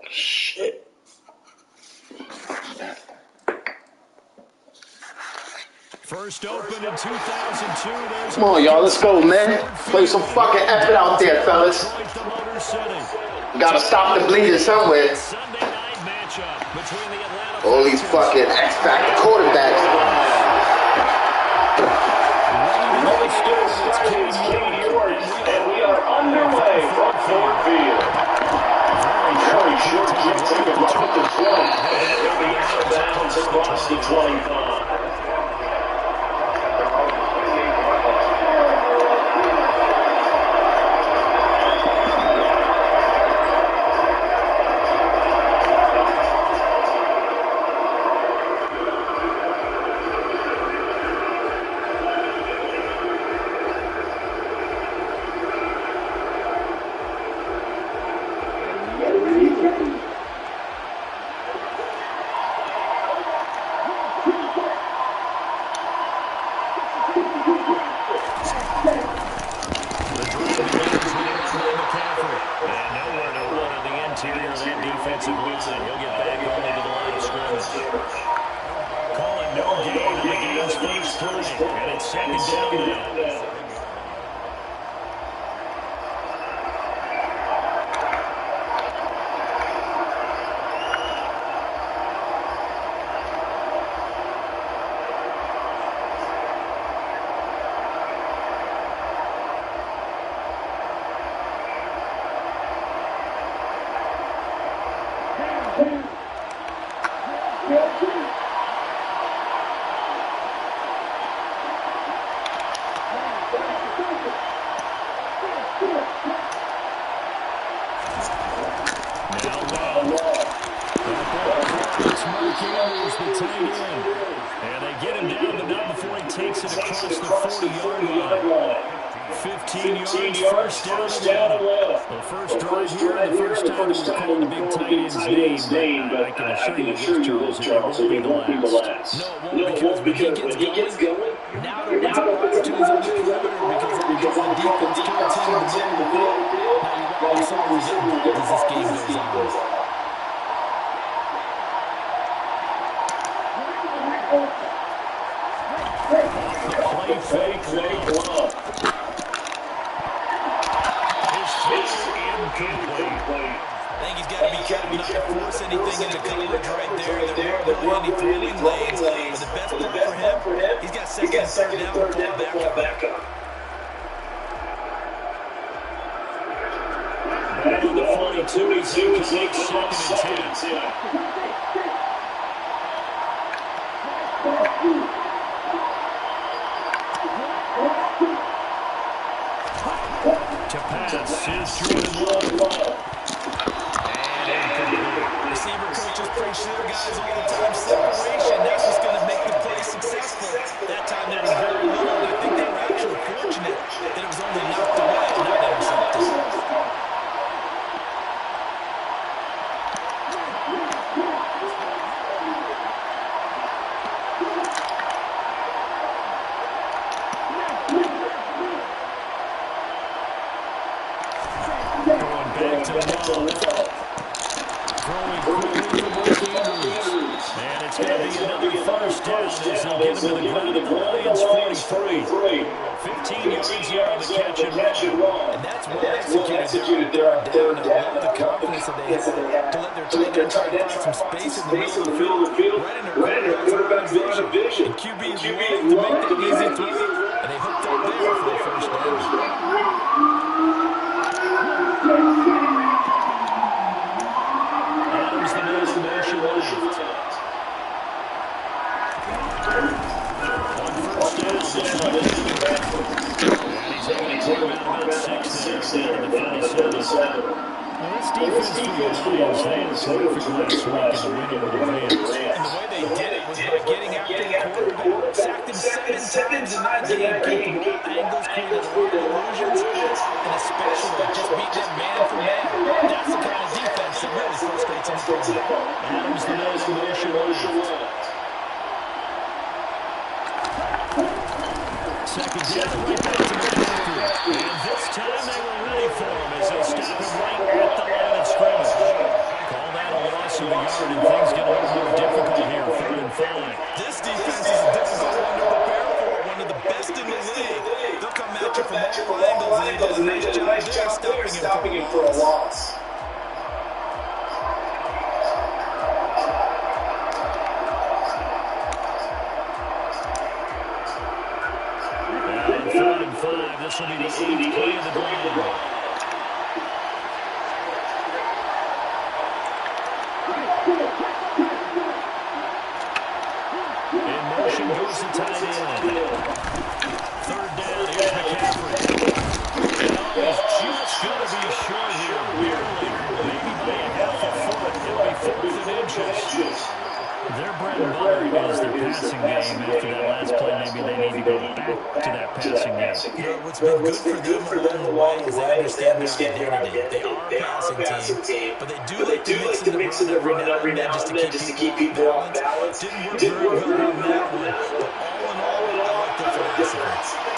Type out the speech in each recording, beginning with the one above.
Shit. First opened in 2002. Come on, y'all. Let's go, man. Play some fucking effort out there, fellas. Gotta stop the bleeding somewhere. All these fucking X-Factor quarterbacks. And we are underway from Ford Field. Very short kick to about the 20. And it'll be out of bounds across the 25. And they get him down, but not before he takes it across the 40-yard line. 15 yards, first down Atlanta. The first drive here, and the first time we've called the big tight end's name, but I can assure you this, Charles, it won't be the last. No, it won't, because when he gets going, now it opens up opportunities on the perimeter because the defense can't attend the field. Now you saw what as this game goes on. Play fake, glove. It's incomplete. I think he's got to be careful not to force anything into coverage right there. There weren't really any throwing lanes. But the best part for him, he's got second and third down to pull back up. Back on the 42, he's in second and 10. To pass, here's Jordan Love. Receiver coach is pretty sure guys all the time separation. That's what's going to make the play successful. That time there was very little, and I think they were actually fortunate that it was only knocked away, not intercepted. And that's well executed there on down. I love the confidence that they had to let their tight end try to find some space in the middle of the field, right in their quarterback's vision. And QB is willing to make that easy throw, and they hooked up there for a first down. Adams the next motion left. On first down, Six there to the 37. Well, this defense for the Lions, they were terrific last week in the win over the Rams. And the way they did it was by getting after the quarterback, sacked him 7 times in that game, keeping all angles, created illusions, and especially just beat them man for man. That's the kind of defense that really frustrates an opponent. Adams the next motion left. second down, right back to McCaffrey. And this time they were ready for him as they stop him right at the line of scrimmage. Call that a loss of a yard, and things get a little more difficult here, 3rd and 5. This defense is a difficult one to prepare for, one of the best in the league. They'll come at you from all angles, and they did a nice job there stopping him for a loss. This will be the 8th play of the drive. In motion goes the tight end. 3rd down, here's McCaffrey. He's just going to be short here, barely, maybe by a half a foot. It'll be 4th and inches. Their bread and butter is their passing game. After that last play, maybe they need to go back to that passing game. You know, what's been good for them along the way is they understand their identity. They are a passing team, but they do like to mix in the run every now and then just to keep people off balance. Didn't work very well on that one, but all in all, I like their philosophy.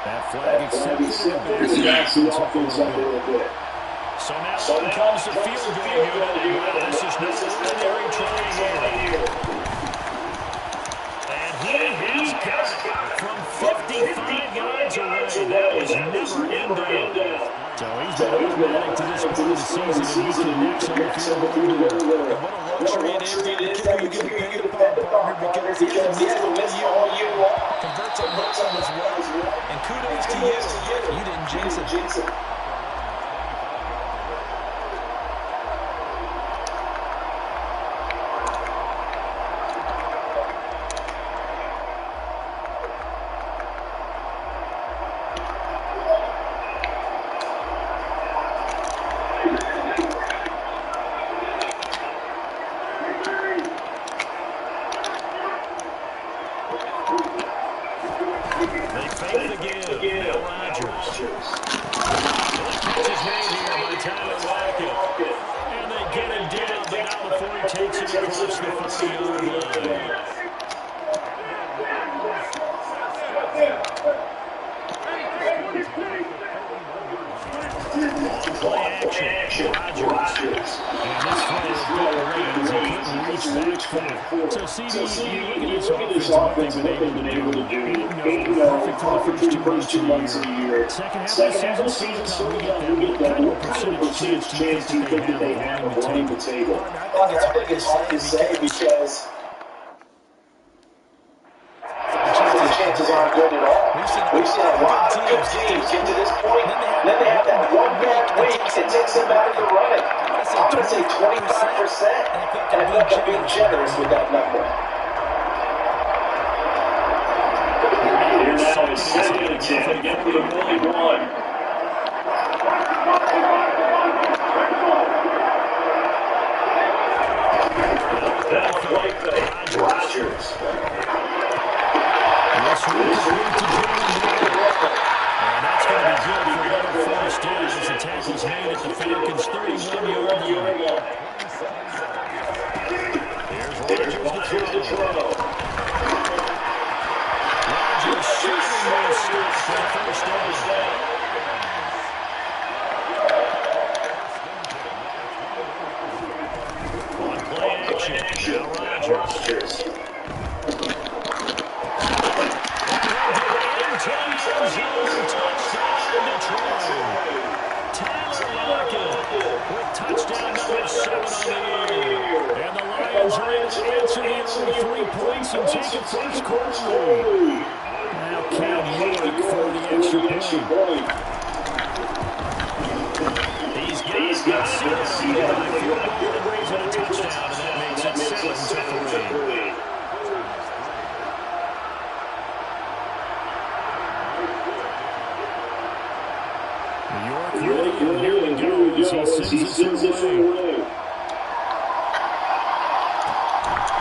That flag accepted, and offense up a little bit. So now comes the field goal unit. Wow, this is no ordinary try here. And he has got it from 55 yards away. That was never in doubt. So he's been automatic to this point of the season, and he connects on the field goal unit. And what a luxury it is to the kicker you get paid upon, partner, because he hasn't missed all year long. Converts on both of them as well. And kudos to you. You didn't jinx it. Second half of the season, we get them. What kind of percentage chance do you think that they have of winning the table? I think it's hard to say because the chances aren't good at all. We've seen a lot of good teams get to this point, and then they have that one bad week that takes them out of the running. I'm going to say 25%, and I think I'm being generous with that number. Now it's 2nd and 10 again for the 41. That's right there, Rodgers. And that's going to be good for another 4th down as the tackle's made at the Falcons' 31-yard line. Here's Rodgers to throw. Touchdown number 7 on the year. And the Lions are able to answer the only 3 points and take a first quarter lead. Now Cam York for the extra point. He's got it. Seeded by field goal and brings in a touchdown, and that makes it 7-3. York ready, and here we go as he sends it away.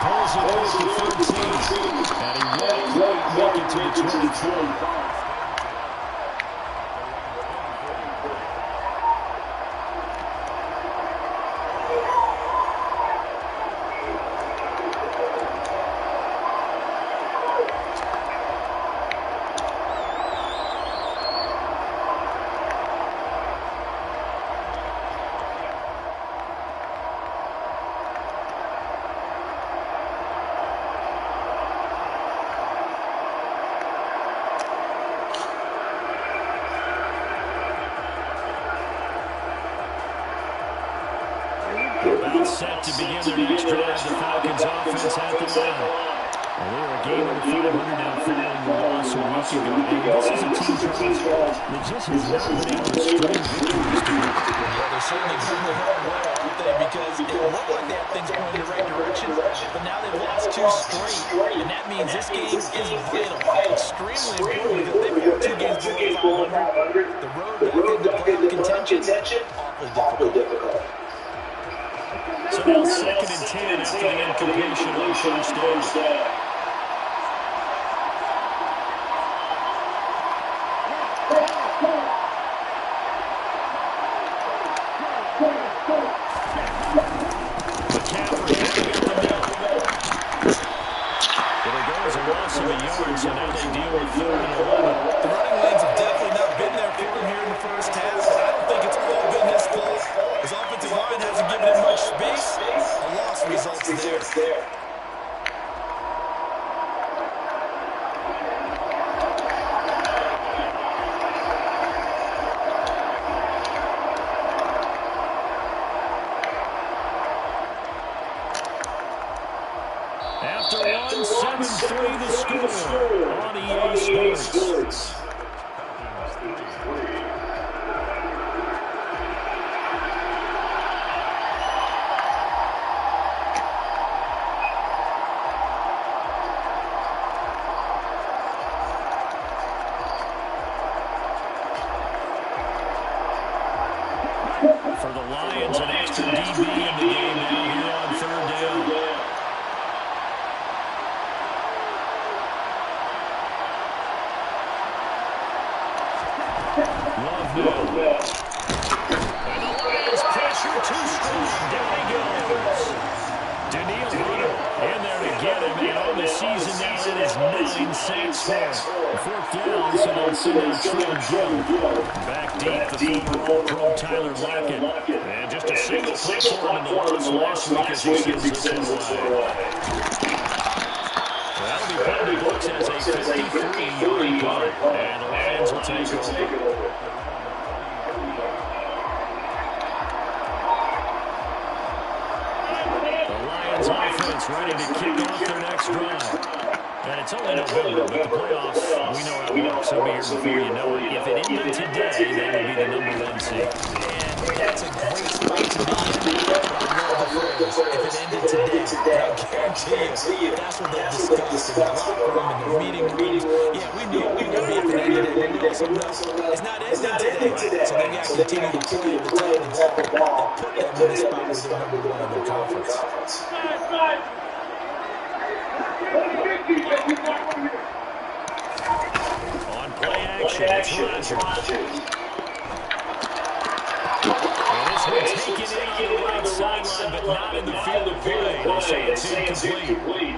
pulls it in at the 13. And he won't make it to the 24. Set to begin their next drive. The Falcons offense at the line. Well, they were a game over 500 now following the loss a week ago. This is a team that just has not been able to string victories together. Well, they're certainly doing the hard way, aren't they? Because it looked like they had things going in the right direction, but now they've lost 2 straight, and that means this game is vital, extremely important, because they've got 2 games below 500. The road back into playoff contention, awfully difficult. So now 2nd and 10 after the incompletion on first down. So now they deal with 3rd and 11. The running lanes have definitely not been there for him here in the first half. I don't think it's all been this close. His offensive line hasn't given him much space. A loss results there. After one, 7-3 the score on EA Sports. For the Lions, an extra DB in the game now here on 3rd down. Love now. And the Lions pressure too strong. Down he goes. Daniil Hunter in there to get him. And on the season now, it is 9 sacks for him. 4th down, so they'll send out Trey Gill. Back deep, the former All-Pro Tyler Lockett. And just a single play for him in the loss last week as he sends this one away. That'll be put in the books as a 53-yard punt. And the Lions will take over. Offense ready to kick off their next drive. And it's only November, but the playoffs, we know how it works. They'll be here before you know it. If it ended today, they would be the #1 seed. And that's a great spot to be in. I love the phrase, if it ended today, I guarantee you, that's what they'll discuss in the locker room, in the meeting rooms. Yeah, we knew it would be if it ended today. We also know it's not ending today. So they got to continue to play the Titans and put them in the spot where they're #1 in their conference. On play action, it's Rodgers. And this one taken in on the right sideline, but not in the field of play. They say it's incomplete.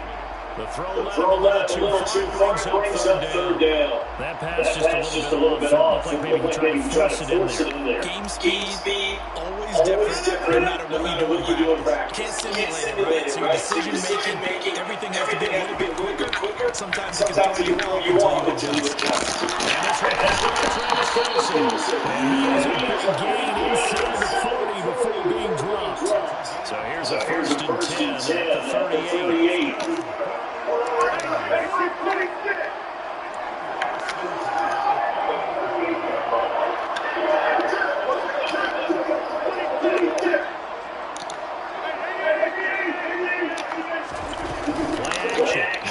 The throw led a little too far, brings up 3rd down. That pass just a little bit off. Looked like maybe he tried to force it in there. Game speed, always different, no matter what you do in practice. Can't simulate it, right? So your decision-making, everything has to be a little bit quicker. Sometimes it can throw you off until you adjust. And this one Travis Kelce. And he has a big gain inside the 40 before being dropped. So here's a 1st and 10 at the 38.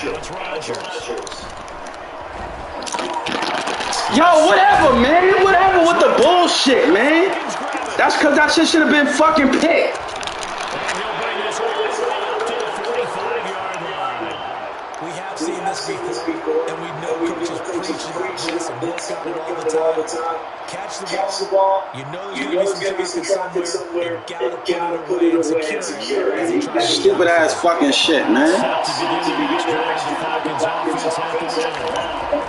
It's Rodgers. Yo, whatever, man. Whatever with the bullshit, man. That's because that shit should have been fucking picked. And he'll bring this all the way up to the 45-yard before, and we know coaches preach about this and work on it all the time. Catch the ball. You know there's going to be some traffic somewhere. You gotta put it away and secure it. Stupid ass fucking shit, man. Set to begin the next drive. The Falcons offense at the line.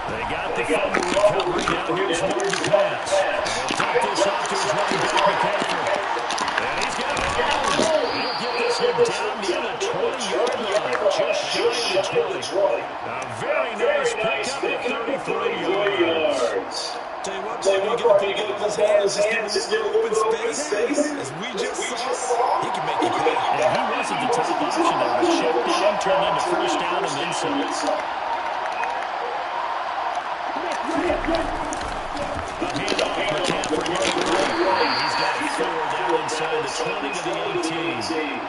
They got the fumble recovery. Now here's Martin to pass. They'll take this off to his running back, McCaffrey. And he's got it all. He'll get this one down near the 20-yard line. Just shy of the 20. A very nice pickup at 33 yards. Tell you what, boy, you got to pick up his hands, just give him a little open space. As we just saw, he can make it pay. Yeah, he wasn't the top option there, but check down, turned into first down and then some. A handoff, McCaffrey running right. He's got 4 down inside the 20 to the 18.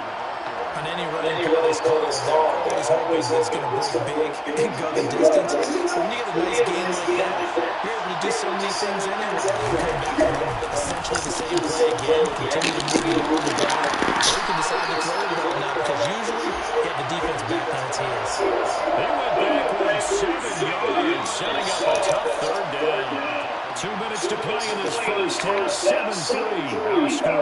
On any running play this close, they're always hoping it's going to break big and go the distance. When you get a nice game like that, you're able to do so many things anyway. You come back and run essentially the same play again, continue to move it over the down, or you can decide to throw it out now, because usually you have the defense back on its heels. They went backwards 7 yards, setting up a tough third down. 2 minutes to play in this first half. 7-3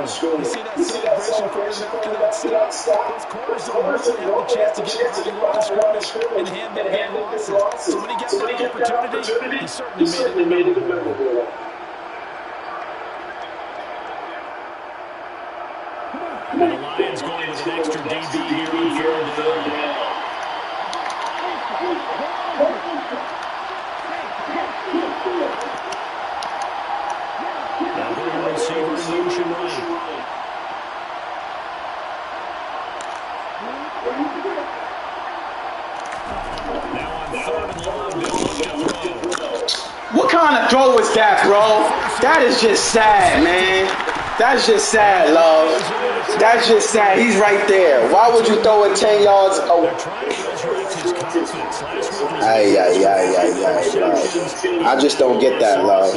score. You see that celebration quarterback to that stop? Those corners don't really have the chance to get the line of scrimmage and hand them hand losses. So when he gets that opportunity, he certainly made it memorable. And the Lions going with an extra DB here on third down. Receiver in motion right. Now on third and long, they'll look to throw. What kind of throw was that, bro? That is just sad, man. That's just sad, love. That's just sad. He's right there. Why would you throw it 10 yards away? I just don't get that, love.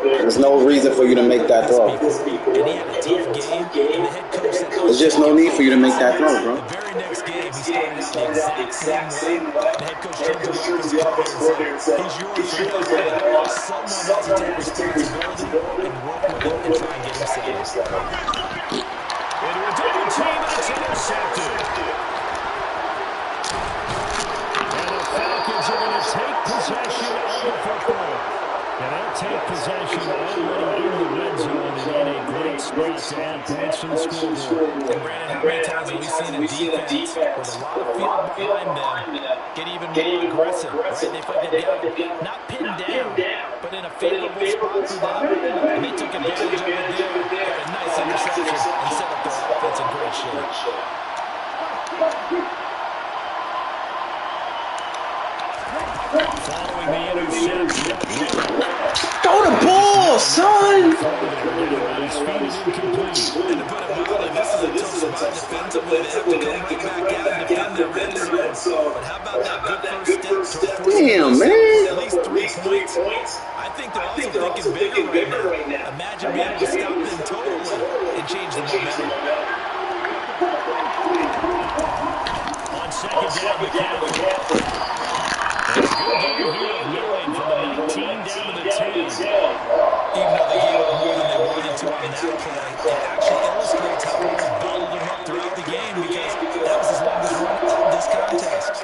There's no reason for you to make that throw. There's just no need for you to make that throw, bro. The very next game, he started out the exact same way. The head coach turns the offensive coordinator and said, he's yours for the play. Someone has to take responsibility and work with him and try and get him saved. Into a double team, that's intercepted. And the Falcons are going to take possession of the football. And they'll take possession already in the red zone and in a great spot to add points to the scoreboard. And Brandon, how many times have we seen a defense with a lot of field behind them get even more aggressive, right? They put it down, not pinned down, but in a favorable spot for them. And they took advantage of it there, got a nice interception, and set up their offense in great shape. Following the interception. Throw the ball, son! His feet is incomplete. And to put it mildly, this is a tough spot defensively. They have to come right back out and defend their red zone. But how about that good first step? Damn, man. At least 3 points. I think they're also thinking bigger right now. Imagine being able to stop them totally and change the momentum. On second down, McCaffrey. And a good game here of 9 from the 19 down to the 10. Even though they gave up more than they wanted to on that play, it actually illustrates how we bottled them up throughout the game, because that was his longest run of this contest.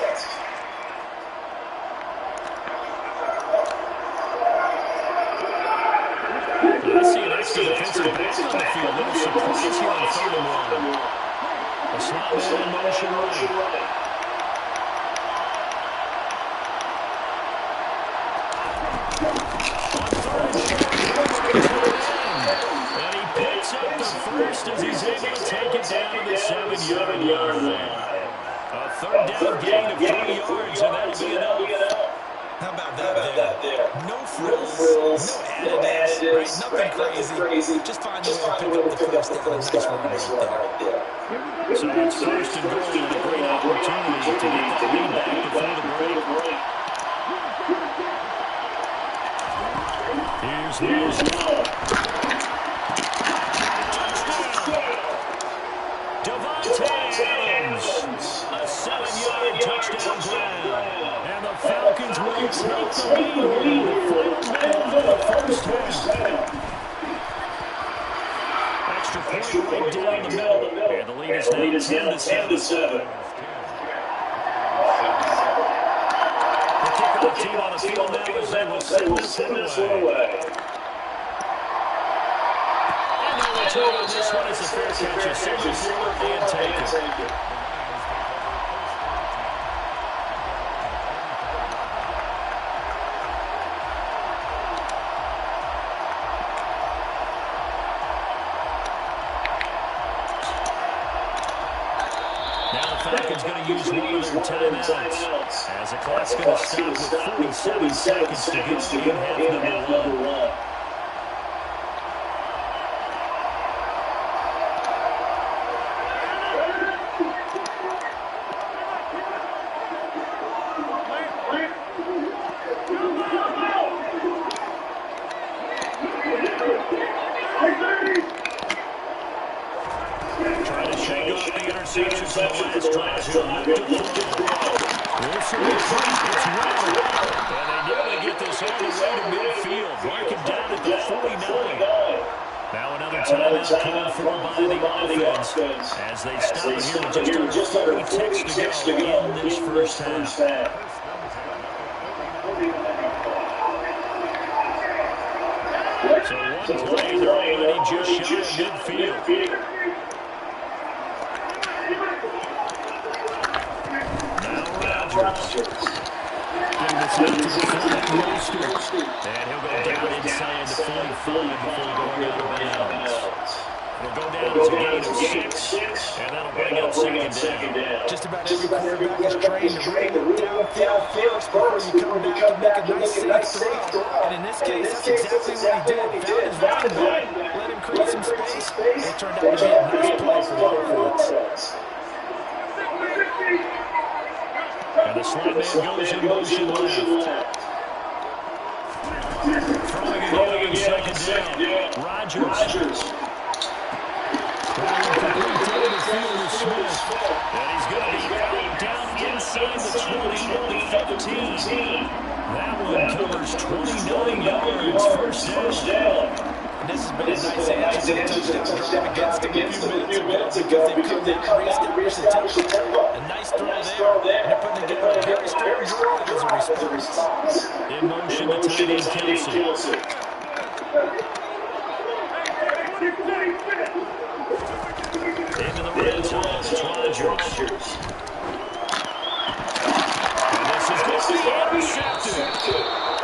I see an extra defensive back on the field. Little surprise here on third and long. A slot man in motion right. And he picks up the first as he's able to take it down to the 7-yard line. A third down gain of 3 yards, and that'll be enough. How about that there? No frills, no additives, right? Nothing crazy. Just find a way to pick up the first down. Nice run right there. So it's first and goal, and a great opportunity to get the lead back before the break. Here's Neal. Devontae Adams, a 7-yard touchdown grab. take the lead here in the final minute of the first half. Extra point right down the middle. And the lead is now 10-7. The kickoff team on the field now as they will send this one away. And they'll return on this one as a fair catch. A single and take it. Falcons going to use one of their timeouts as the clock's going to stop with 47 seconds to go in half number one. Trying to shake off the interceptions on the last drive. Wilson is free. It's Ronald. And they nearly get this all the way to midfield. Mark him down at the 49. Now another timeout called for by the offense as they stop it here with just under 40 ticks to go in this first half. So one play, they're already just shy of midfield. Getting this out to the flat roster. And he'll go down inside the 45 before going out of bounds. It'll go down to a gain of 6, and that'll bring up second down. Just about every quarterback is trained to bring downfield first before you come back and make a nice safe throw. And in this case, that's exactly what he did. Found his running back, let him create some space. It turned out to be a nice play for the offense. And the slot man goes in motion left. Throwing again on second down. Rodgers. Throwing complete to the field with Smith. And he's going to be down inside the 20, only 15. That one covers 29 yards. First down. This has been a nice answer to the touchdown drive against them a few minutes ago because they increased the tempo. A nice throw there, and they're putting together a very strong drive as a response. In motion, the tight end Kelce. Into the red zone, it's Rodgers. And this is going to be intercepted.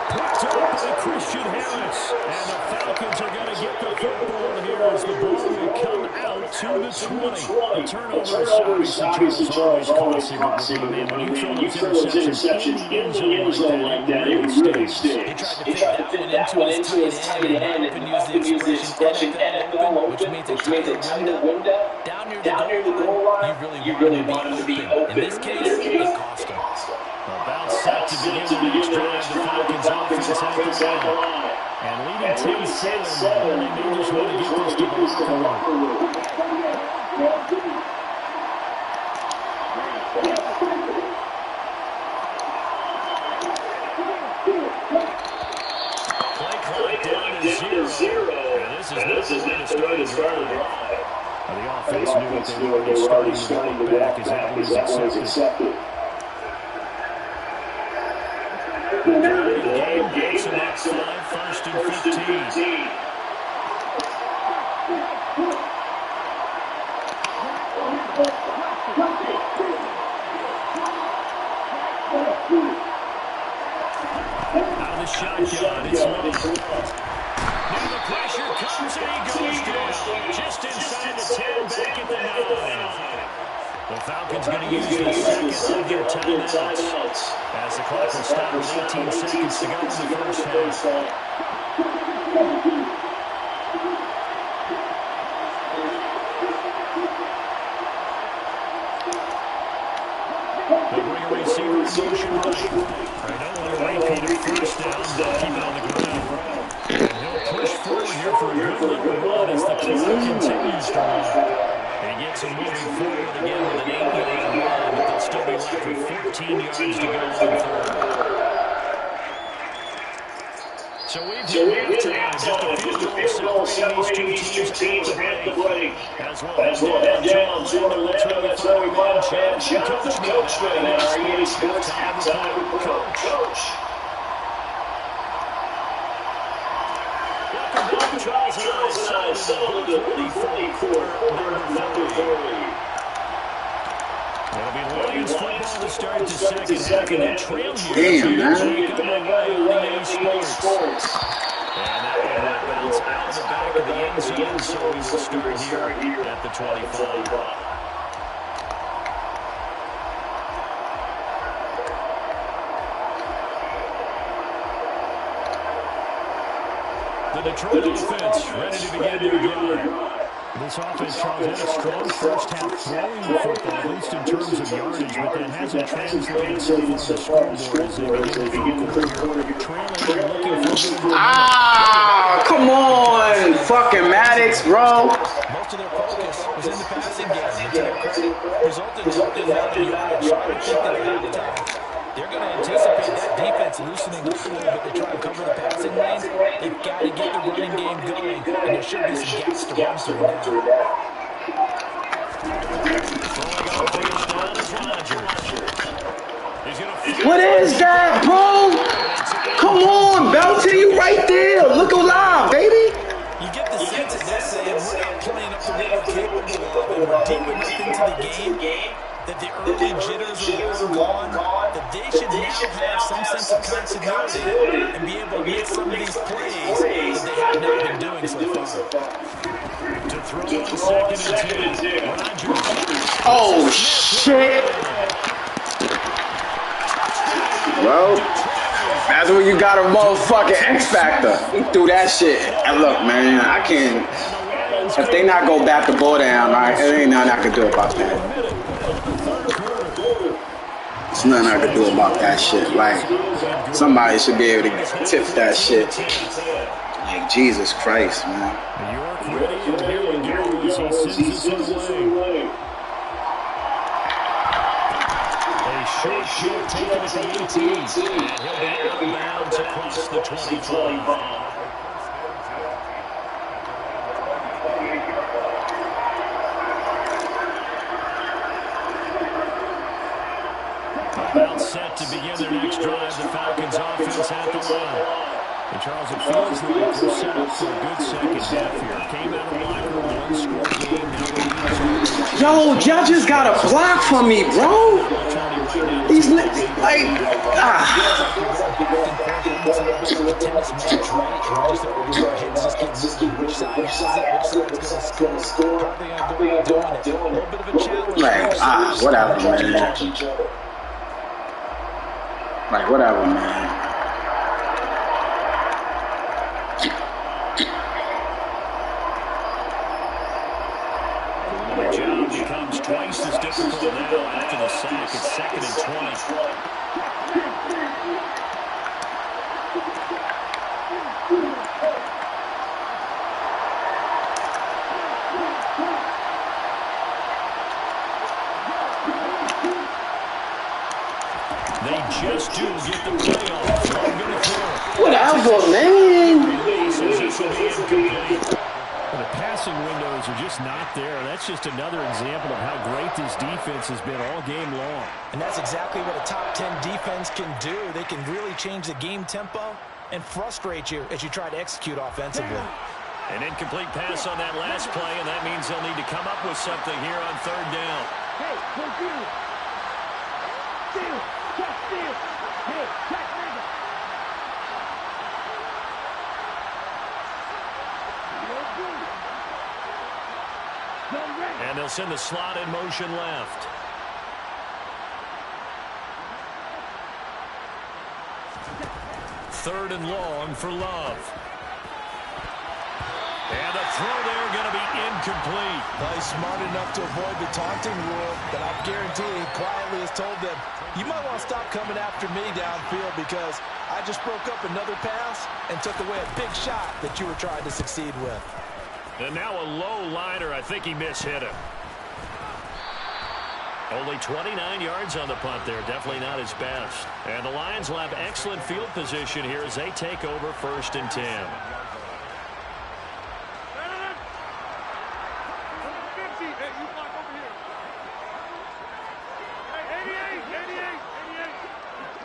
Picked up by Christian Harris. And the Falcons are going to get the football here as the ball will come out to the 20. A turnover is obviously always costly, but when you throw those interceptions in the end zone like that, it really stings. He tried to fit that one into his tight end and use the expression NFL open, which means a tighter window. Down near the goal line, you really want him to be open. In this case, it cost him. About set to begin the next drive, the Falcons offense at the line. And leading 10-7, they may just want to get this to the locker room. Play clock down to 0. And this is not the way to start a drive. The offense knew what they were already starting to walk back as that was accepted. The game gets the next 5, 1st and 15. Out of the shotgun, it's Love. Now the pressure comes and he goes down just inside the 10, back at the 9. The Falcons going to use the second of their timeouts as the clock will stop with 18 seconds to go in the first half. They'll bring a receiver in motion right. They don't want to repeat a first down, but keep it on the ground. And he'll push forward here for a good little run as the clock continues to run. He gets him moving forward again with an 8-yard run, but they'll still be left with 14 yards to go on third. So we've hit halftime. Just a field goal separating these two teams at the break. As we'll head down to the lab, that's where we find our man Jonathan Coachman in our EA Sports Halftime Report. Coach. Charles and I settled into the 44th number 3. It'll be Lions football to start the second half, and that trail here. Damn, man. And that will bounce out of the back of the end zone, so we will start here at the 25. The Detroit offense ready to begin their drive. This offense, Charles, had a strong first half throwing the football, at least in terms of yardage, but that hasn't translated so far to scoreboard as they begin the third quarter. Trailing and looking for Ah, come on, fucking Maddox, bro. Most of their focus was in the passing game. Resulted in that yardage. So I don't think that they're going to anticipate that defense loosening up a little bit to try and cover the passing lanes. They've got to get the running game going, and there should be some gaps to run through now. What is that, bro? Come on, Belton, you right there. Look alive, baby. You get the sense that they're saying we're not playing up to what we're capable of, and we're deep enough into the game that the early jitters are long gone, that they should now have some sense of continuity and be able to make some of these plays that they have not been doing so far. To throw on second and 10. Oh, shit. Well, that's when you got a motherfucking X Factor. He threw that shit. And look, man, I can't. If they not go back the ball down, right, there ain't nothing I can do about that. There's nothing I can do about that shit. Like, somebody should be able to tip that shit. Like, Jesus Christ, man. York ready, and here we go as he sends us away. A short kick taken at the 18. And he'll be out of bounds across the 25. About set to begin their next drive. The Falcons offense at the line. And Charles, it feels like we're set up for a good second half here. Came out of the locker room, one-score game. Yo, judges got a block for me, bro. These like, whatever, man. Like, whatever, man. The job becomes twice as difficult now after the sack. It's second and 20. They just do get the playoff. Whatever, man. The passing windows are just not there. That's just another example of how great this defense has been all game long. And that's exactly what a top 10 defense can do. They can really change the game tempo and frustrate you as you try to execute offensively. An incomplete pass on that last play, and that means they'll need to come up with something here on third down. Hey, go steal. Steal. Check steal. Hey, check nigga. And they'll send the slot in motion left. Third and long for Love. And the throw there going to be incomplete. Well, he's smart enough to avoid the taunting rule, but I guarantee he quietly has told them, you might want to stop coming after me downfield because I just broke up another pass and took away a big shot that you were trying to succeed with. And now a low liner. I think he mishit him. Only 29 yards on the punt there. Definitely not his best. And the Lions will have excellent field position here as they take over 1st and 10.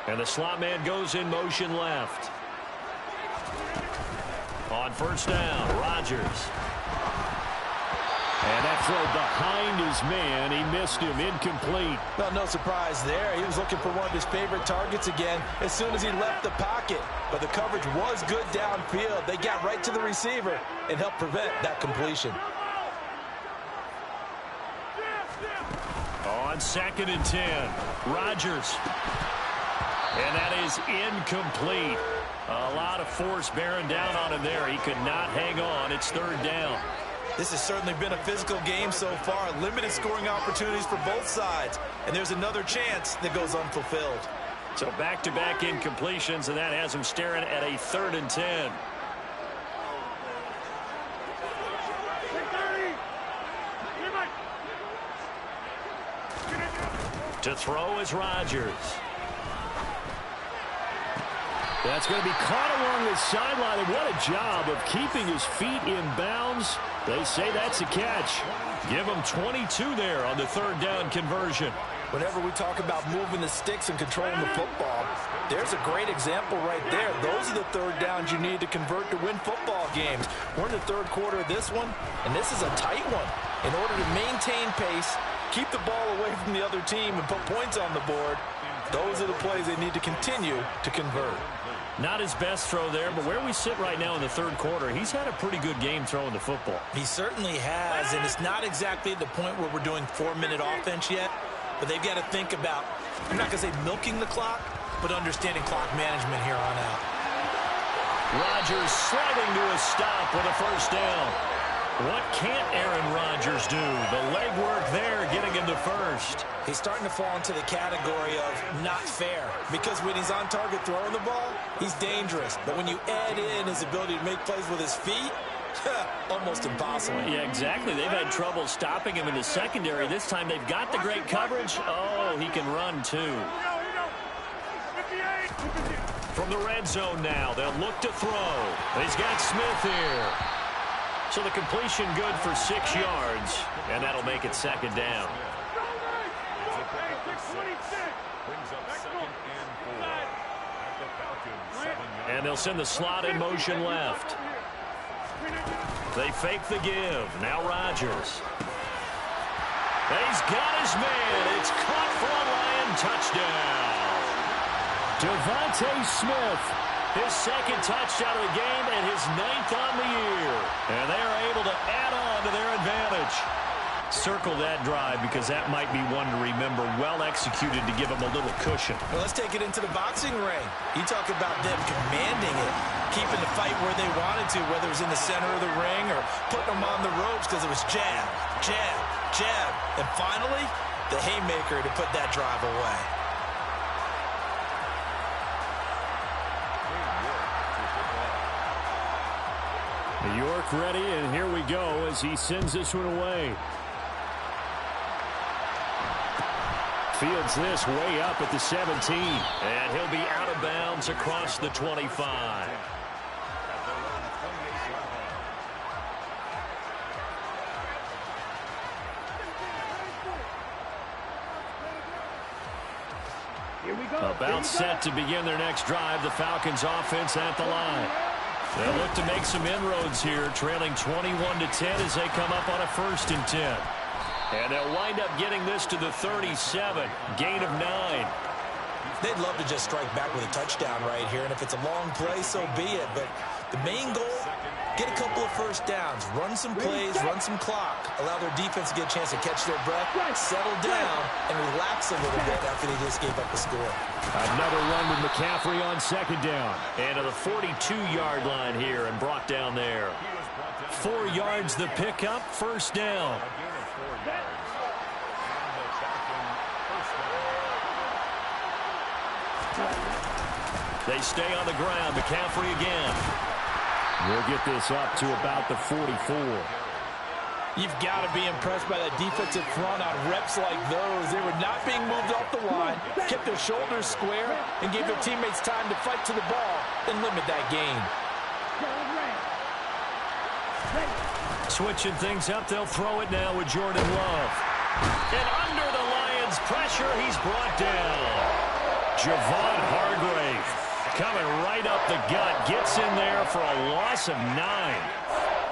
And the slot man goes in motion left. On 1st down, Rodgers. And that throw behind his man. He missed him. Incomplete. Well, no surprise there. He was looking for one of his favorite targets again as soon as he left the pocket. But the coverage was good downfield. They got right to the receiver and helped prevent that completion. On 2nd and 10, Rodgers. And that is incomplete. A lot of force bearing down on him there. He could not hang on. It's 3rd down. This has certainly been a physical game so far. Limited scoring opportunities for both sides. And there's another chance that goes unfulfilled. So back-to-back incompletions, and that has him staring at a 3rd and 10. To throw is Rodgers. That's going to be caught along the sideline, and what a job of keeping his feet in bounds. They say that's a catch. Give him 22 there on the 3rd down conversion. Whenever we talk about moving the sticks and controlling the football, there's a great example right there. Those are the 3rd downs you need to convert to win football games. We're in the 3rd quarter of this one, and this is a tight one. In order to maintain pace, keep the ball away from the other team, and put points on the board, those are the plays they need to continue to convert. Not his best throw there, but where we sit right now in the 3rd quarter, he's had a pretty good game throwing the football. He certainly has, and it's not exactly the point where we're doing 4-minute offense yet, but they've got to think about, I'm not going to say milking the clock, but understanding clock management here on out. Rodgers sliding to a stop with a 1st down. What can't Aaron Rodgers do? The legwork there getting him to 1st. He's starting to fall into the category of not fair, because when he's on target throwing the ball, he's dangerous. But when you add in his ability to make plays with his feet, almost impossible. Yeah, exactly. They've had trouble stopping him in the secondary. This time they've got the great coverage. Oh, he can run too. From the red zone now, they'll look to throw. He's got Smith here. So the completion good for 6 yards, and that'll make it 2nd down. And they'll send the slot in motion left. They fake the give. Now Rodgers. He's got his man. It's caught for a Lion touchdown. Devontae Smith, his 2nd touchdown of the game and his 9th on the year. And they are able to add on to their advantage. Circle that drive because that might be one to remember. Well executed to give them a little cushion. Well, let's take it into the boxing ring. You talk about them commanding it, keeping the fight where they wanted to, whether it was in the center of the ring or putting them on the ropes because it was jab, jab, jab. And finally, the haymaker to put that drive away. New York ready, and here we go as he sends this one away. Fields this way up at the 17, and he'll be out of bounds across the 25. Here we go. About set to begin their next drive, the Falcons offense at the line. They'll look to make some inroads here, trailing 21-10 as they come up on a 1st and 10. And they'll wind up getting this to the 37, gain of 9. They'd love to just strike back with a touchdown right here, and if it's a long play, so be it. But the main goal, get a couple of 1st downs, run some plays, run some clock, allow their defense to get a chance to catch their breath, settle down, and relax a little bit after they just gave up the score. Another run with McCaffrey on 2nd down. And to the 42-yard line here and brought down there. 4 yards the pickup, 1st down. They stay on the ground. McCaffrey again. We'll get this up to about the 44. You've got to be impressed by that defensive front on reps like those. They were not being moved off the line, kept their shoulders square, and gave their teammates time to fight to the ball and limit that gain. Switching things up, they'll throw it now with Jordan Love. And under the Lions' pressure, he's brought down. Javon Hargrave coming right up the gut, gets in there for a loss of 9.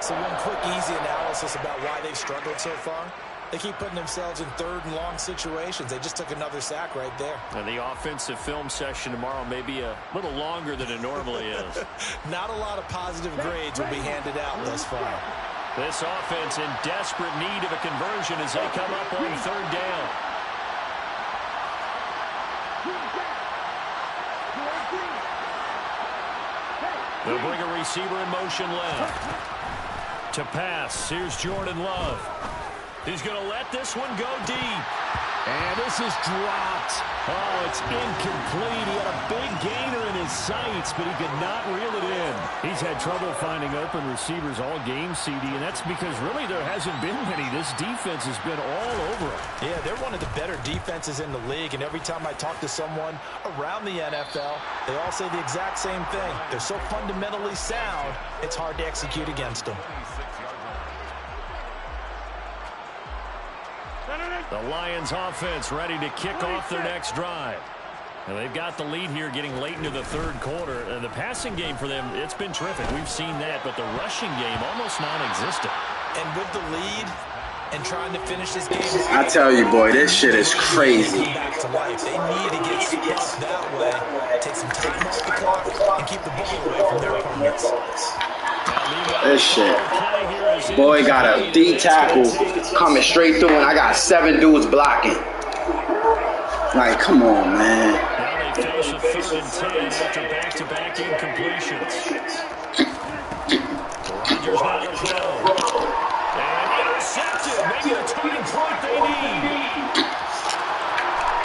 So one quick, easy analysis about why they've struggled so far. They keep putting themselves in third and long situations. They just took another sack right there. And the offensive film session tomorrow may be a little longer than it normally is. Not a lot of positive grades will be handed out thus far. This offense in desperate need of a conversion as they come up on third down. They'll bring a receiver in motion left. To pass, here's Jordan Love. He's going to let this one go deep. And this is dropped. Oh, it's incomplete. He had a big gainer in his sights, but he could not reel it in. He's had trouble finding open receivers all game, CD, and that's because really there hasn't been many. This defense has been all over him. Yeah, they're one of the better defenses in the league, and every time I talk to someone around the NFL, they all say the exact same thing. They're so fundamentally sound, it's hard to execute against them. The Lions offense ready to kick off their next drive. And they've got the lead here getting late into the third quarter. And the passing game for them, it's been terrific. We've seen that, but the rushing game almost non-existent. And with the lead and trying to finish this game, I tell you, boy, this shit is crazy. back to life. They need to get stopped that way, take some time off the clock, and keep the ball away from their opponents. This shit. Boy got a D tackle coming straight through, and I got 7 dudes blocking. Like, come on, man. Now they face a 3rd and 10 after back-to-back incompletions. Rodgers now to throw. And intercepted. Maybe the turning point they need.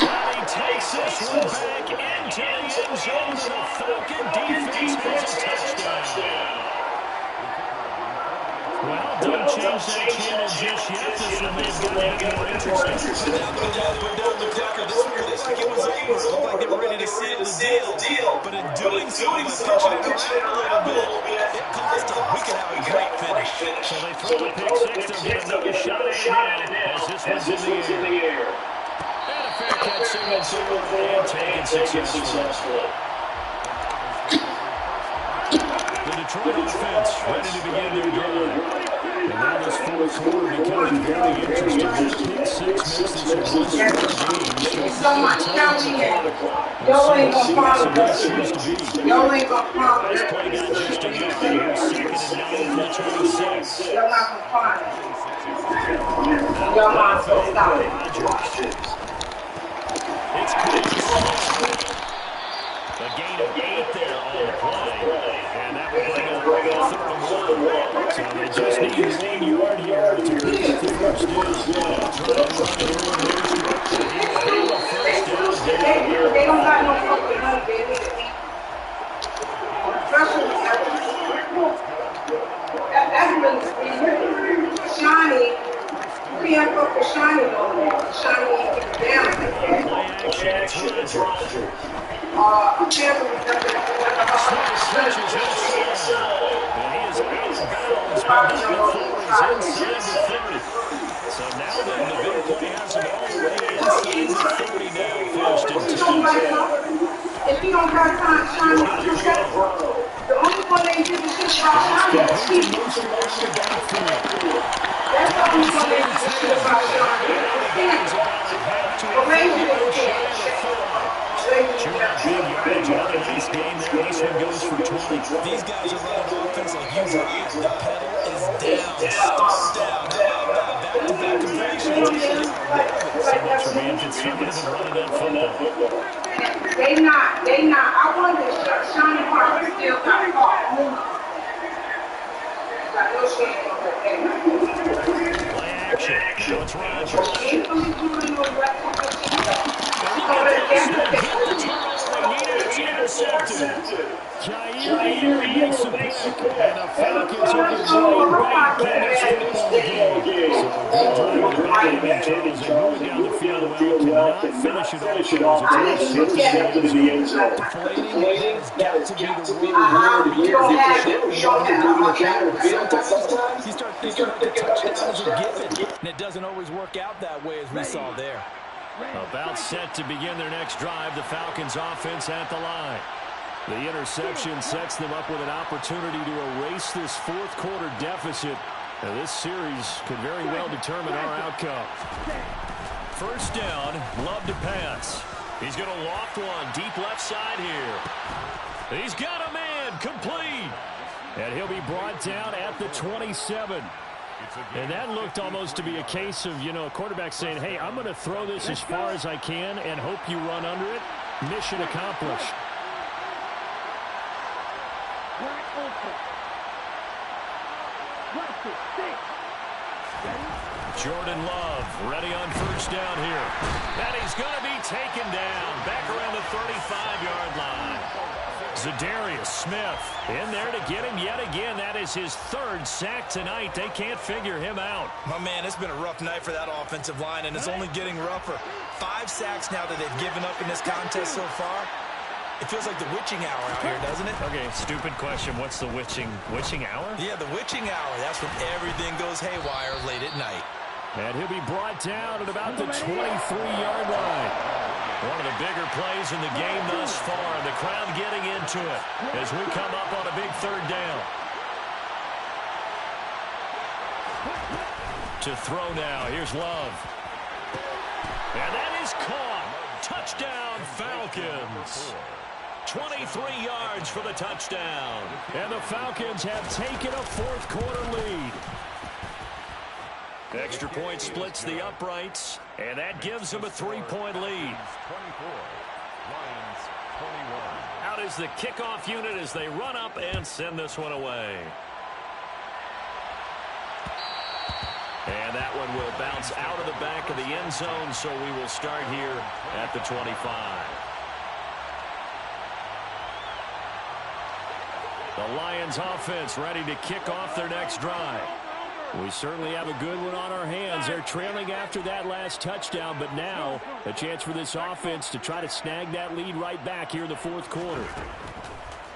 Well, he takes this one back into the end zone. The Falcon defense has a touchdown. Well, don't change that channel just yet. This one may have gotten more interesting. Now they're down the clicker. This one looks like it was over. It looked like they were ready to seal the deal. But in doing so, by pitching it around a little bit, it cost them. We could have a great finish. So they throw the pick six. They'll get another shot at it now as this one's in the air. And a fair catch signal and taken successfully. The Detroit offense ready to begin their drive. And now this fourth quarter becoming very interesting. This pick six makes this a one-score game. So much counting it. Y'all ain't gonna follow us. Y'all ain't gonna follow us. This play got just a yard. 2nd and 9 from the 26. Y'all not gonna follow us. Y'all not gonna stop it. It's close. A gain of 8 there on the play. And that will bring up 3rd and 1. So they just need 1 yard here to get the first They don't got no fucking money, baby. That's really Shiny. We can't fuck with Shiny no more. Shiny ain't getting down like that. I can't believe So now then the big play has it all the way inside the 30 now, 1st and 10. If you don't got time, Shiny, the only one they give a shit about Shiny is Steve. That's the only one they give a shit about Shiny. But maybe they can't. Another nice game there. This one goes for 20. These guys are running offense like you drive. The pedal is down. Stop down. Back-to-back completions. So much for being conservative and running that football. They not. I wonder if Shiny Parker still got caught. I know she ain't gonna Play action. Now it's Rodgers. It's intercepted. Jair makes a play quick. And the Falcons are right back in this football game. So good drive with the back end, Charles. And moving down the field, well, cannot finish it off as it's intercepted in the end zone. Deflating has got to be the word. You don't have it. You don't have much out of it. Sometimes you start thinking about the touchdown as a given. And it doesn't always work out that way as we saw there. About set to begin their next drive, the Falcons offense at the line. The interception sets them up with an opportunity to erase this fourth quarter deficit. Now, this series could very well determine our outcome. First down, Love to pass. He's going to loft one deep left side here. He's got a man, complete. And he'll be brought down at the 27. And that looked almost to be a case of, a quarterback saying, hey, I'm going to throw this as far as I can and hope you run under it. Mission accomplished. Jordan Love ready on first down here. And he's going to be taken down back around the 35-yard line. Za'Darius Smith in there to get him yet again. That is his third sack tonight. They can't figure him out. My man, it's been a rough night for that offensive line, and it's only getting rougher. 5 sacks now that they've given up in this contest so far. It feels like the witching hour out here, doesn't it? Okay, stupid question. What's the witching hour? Yeah, the witching hour. That's when everything goes haywire late at night. And he'll be brought down at about the 23-yard line. One of the bigger plays in the game thus far. The crowd getting into it as we come up on a big third down. To throw now. Here's Love. And that is caught. Touchdown, Falcons. 23 yards for the touchdown. And the Falcons have taken a fourth quarter lead. Extra point splits the uprights, and that gives them a 3-point lead. Out is the kickoff unit as they run up and send this one away. And that one will bounce out of the back of the end zone, so we will start here at the 25. The Lions offense ready to kick off their next drive. We certainly have a good one on our hands. They're trailing after that last touchdown, but now a chance for this offense to try to snag that lead right back here in the fourth quarter.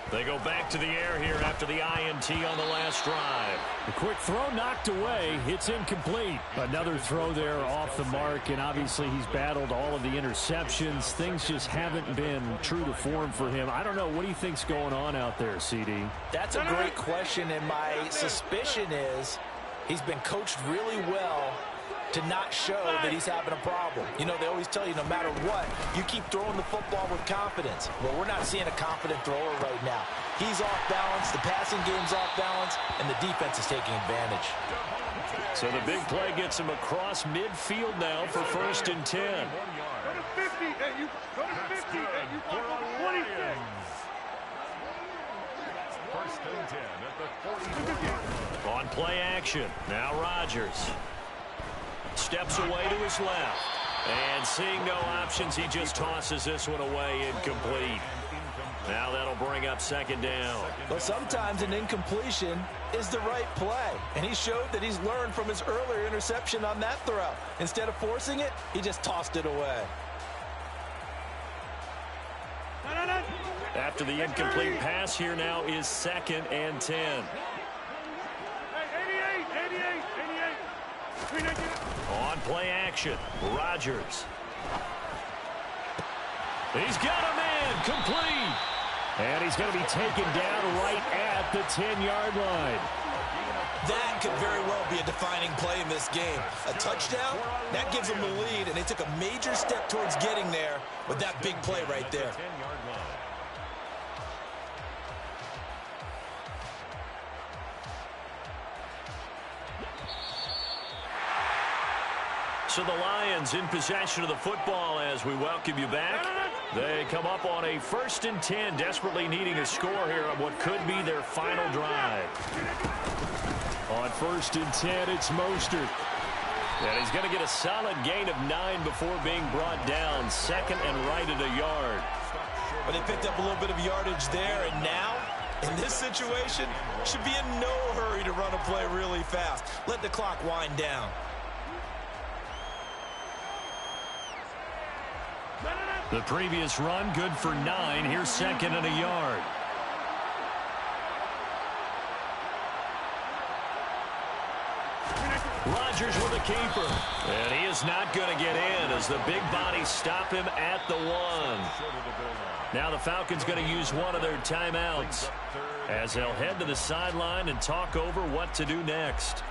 They go back to the air here after the INT on the last drive. A quick throw knocked away. It's incomplete. Another throw there off the mark, and obviously he's battled all of the interceptions. Things just haven't been true to form for him. I don't know. What do you think's going on out there, CD? That's a great question, and my suspicion is he's been coached really well to not show that he's having a problem. You know, they always tell you no matter what, you keep throwing the football with confidence. Well, we're not seeing a confident thrower right now. He's off balance, the passing game's off balance, and the defense is taking advantage. So the big play gets him across midfield now for 1st and 10. Go to 50, and you go to 50, and you go to 26. 1st and 10 at the 40. On play action, now Rodgers. Steps away to his left. And seeing no options, he just tosses this one away, incomplete. Now that'll bring up 2nd down. But sometimes an incompletion is the right play. And he showed that he's learned from his earlier interception on that throw. Instead of forcing it, he just tossed it away. After the incomplete pass, here now is 2nd and 10. On play action, Rodgers. He's got a man, complete. And he's going to be taken down right at the 10-yard line. That could very well be a defining play in this game. A touchdown, that gives them the lead, and they took a major step towards getting there with that big play right there. So the Lions in possession of the football as we welcome you back. They come up on a 1st and 10, desperately needing a score here on what could be their final drive. On 1st and 10, it's Mostert. And he's going to get a solid gain of 9 before being brought down. 2nd and right at a yard. But they picked up a little bit of yardage there, and now In this situation, should be in no hurry to run a play really fast. Let the clock wind down. The previous run, good for 9. Here's second and a yard. Rodgers with a keeper. And he is not going to get in as the big bodies stop him at the 1. Now the Falcons going to use one of their timeouts as they'll head to the sideline and talk over what to do next.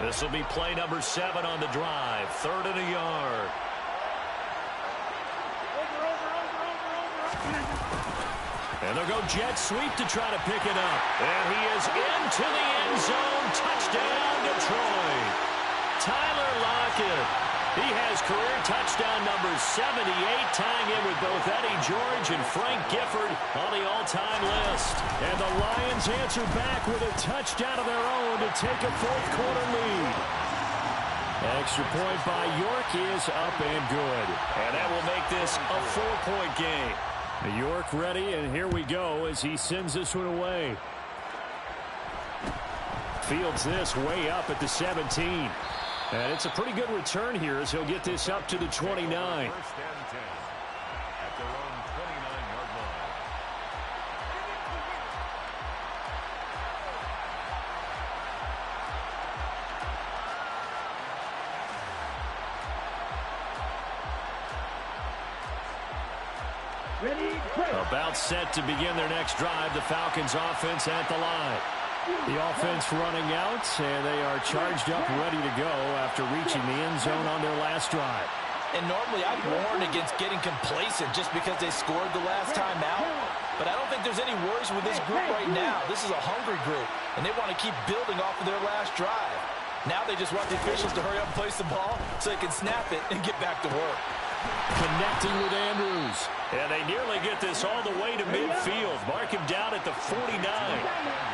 This will be play number 7 on the drive. 3rd and a yard. And they'll go jet sweep to try to pick it up. And he is into the end zone. Touchdown, Detroit. Tyler Lockett. He has career touchdown number 78, tying in with both Eddie George and Frank Gifford on the all-time list. And the Lions answer back with a touchdown of their own to take a fourth-quarter lead. Extra point by York is up and good. And that will make this a 4-point game. York ready, and here we go as he sends this one away. Fields this way up at the 17. And it's a pretty good return here as he'll get this up to the 29. First and 10 at their own 29-yard line. Ready, break. About set to begin their next drive, the Falcons offense at the line. The offense running out, and they are charged up, ready to go after reaching the end zone on their last drive. And normally I'd warn against getting complacent just because they scored the last time out. But I don't think there's any worries with this group right now. This is a hungry group, and they want to keep building off of their last drive. Now they just want the officials to hurry up and place the ball so they can snap it and get back to work. Connecting with Andrews. And they nearly get this all the way to midfield. Mark him down at the 49.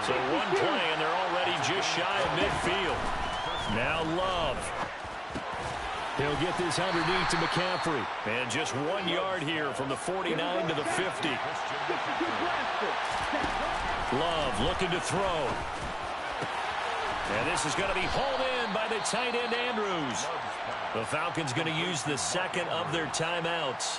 So one play, and they're already just shy of midfield. Now Love. He'll get this underneath to McCaffrey. And just 1 yard here from the 49 to the 50. Love looking to throw. And this is going to be hauled in by the tight end Andrews. The Falcons going to use the second of their timeouts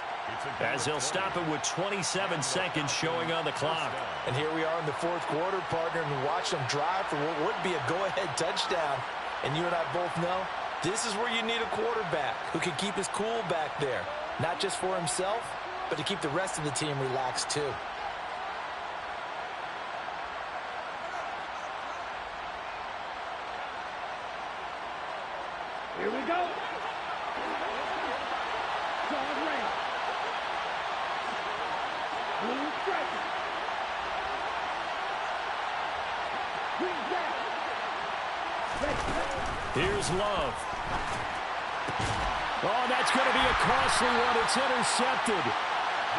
as they'll stop it with 27 seconds showing on the clock. And here we are in the fourth quarter, partner, and watch them drive for what would be a go-ahead touchdown. And you and I both know this is where you need a quarterback who can keep his cool back there, not just for himself, but to keep the rest of the team relaxed too. Here we go. John Ray. Blue striker. Green back. Here's Love. Oh, that's going to be a costly one. It's intercepted.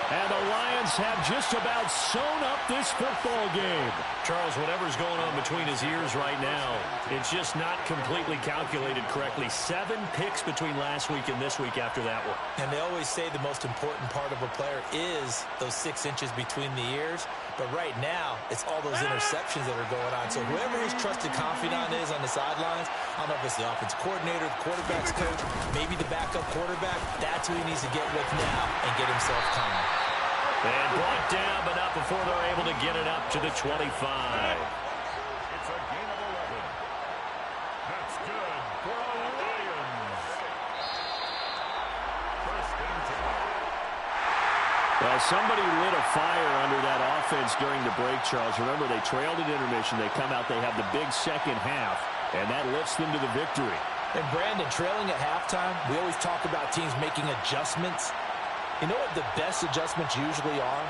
And the Lions have just about sewn up this football game. Charles, whatever's going on between his ears right now, it's just not completely calculated correctly. 7 picks between last week and this week after that one. And they always say the most important part of a player is those 6 inches between the ears. But right now, it's all those interceptions that are going on. So whoever his trusted confidant is on the sidelines, I don't know if it's the offensive coordinator, the quarterback's coach, maybe the backup quarterback, that's who he needs to get with now and get himself calm. And brought down, but not before they're able to get it up to the 25. It's a gain of 11. That's good for the Lions. First and 10. Well, somebody lit a fire under that offense during the break, Charles. Remember, they trailed at intermission. They come out, they have the big second half, and that lifts them to the victory. And Brandon, trailing at halftime, we always talk about teams making adjustments. You know what the best adjustments usually are?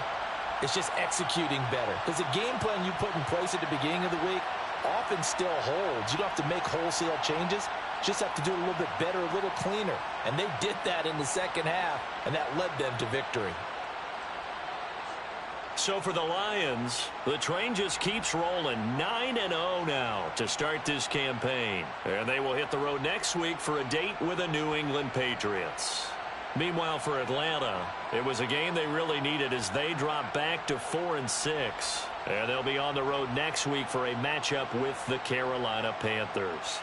It's just executing better. Because the game plan you put in place at the beginning of the week often still holds. You don't have to make wholesale changes. Just have to do it a little bit better, a little cleaner. And they did that in the second half, and that led them to victory. So for the Lions, the train just keeps rolling. 9-0 now to start this campaign. And they will hit the road next week for a date with the New England Patriots. Meanwhile, for Atlanta, it was a game they really needed as they drop back to 4-6. And they'll be on the road next week for a matchup with the Carolina Panthers.